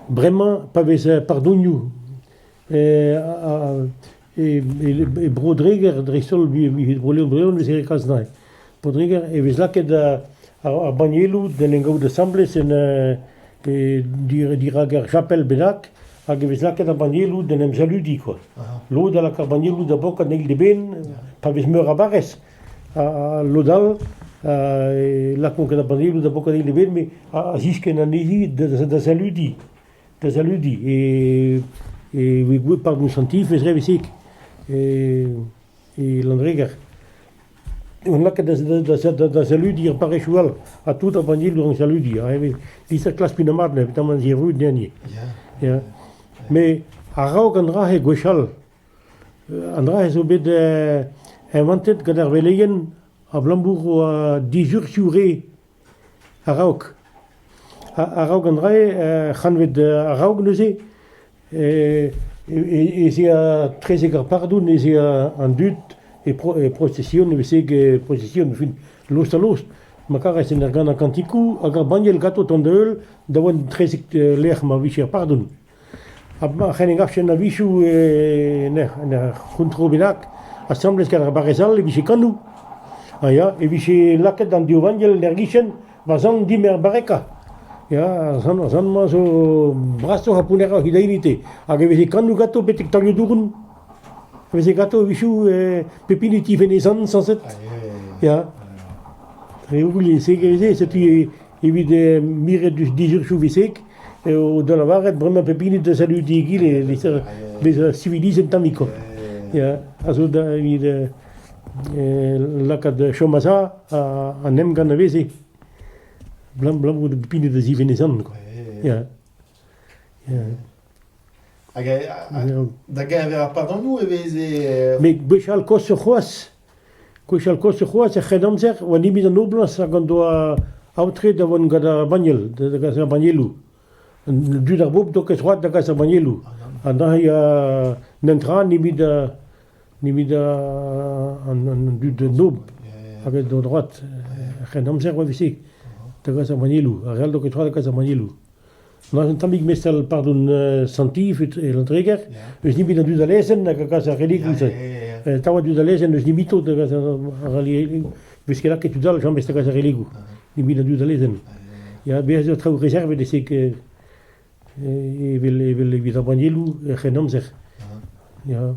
vraiment pas pardoniou. E brodreger dressol vi brolon vi ser kasnai. Brodreger e vez laket a bannielou den en gaud assembles en di rager chapel benak hag e vez laket a bannielou den em saludi quoi. Lo da la bannielou da boka nel de ben pa vez meur a bares a lodal la con que da bannielou da boka nel de ben me a zisken an ezi da saludi. Da saludi e we goed pardon santif is revisik l'andreger on l'a que da saludi repare chual a tout a bannielou en saludi di sa classe pinamarne taman zi rue dernier ja mais a rauk an rahe gochal an rahe so bet invented gadar veleyen a blambour a 10 jours suré a rauk an rahe khanvet a rauk neuze et c'est à 13 égards pardon et c'est en dut et procession et c'est que procession fin lost à lost makara c'est nergan a cantiku agar baniel gato tondeul davon 13 l'air ma vicher pardon abma khane gafchen na vishu ne kontro binak assembles kar baresal vicher kanu aya et vicher laket dan dio vangel nergichen vazan dimer bareka ja, zan ma zo brasto hapunera hidainite. Age vese kanu gato betek tagno durun. Vese gato vishu pepiniti venesan sanset. Ja. Reuguli segeze c'est évide mire du 10 jours chou visek au de la varet vraiment pepiniti de salut digi les civilisen tamiko. Ja, also da wieder la kad chomasa a nem gan vese. Blam de pepine de zivenesan quoi. Ja. Da gave pardoniou e veze Mais bechal kos khoas. Kochal kos khoas e khedam zer wani mi da noblas gando outre da von gada baniel da gasa banielou. Du da bob do keswat da gasa banielou. Anda ya nentra ni mi da an du de nob avec de droite khedam zer wa visi. Da gasa banielou, a real do keswat da gasa banielou. Maar een tamig meestal pardon santief l'entreger, dus niet meer du da lezen, da gasa religieux. Tawa du da lezen, dus niet mito da gasa religieux. Dus que là que tu dal jamais da gasa religieux. Niet meer du da lezen. Ja, bien sûr trop réserve de c'est que vil vi da banielou genam zeg. Ja.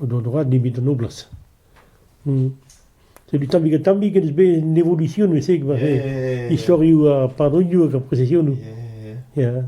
Do droit ni mit noblas. C'est du tamig que c'est une évolution, mais c'est que histoire pardon you que procession. Yeah.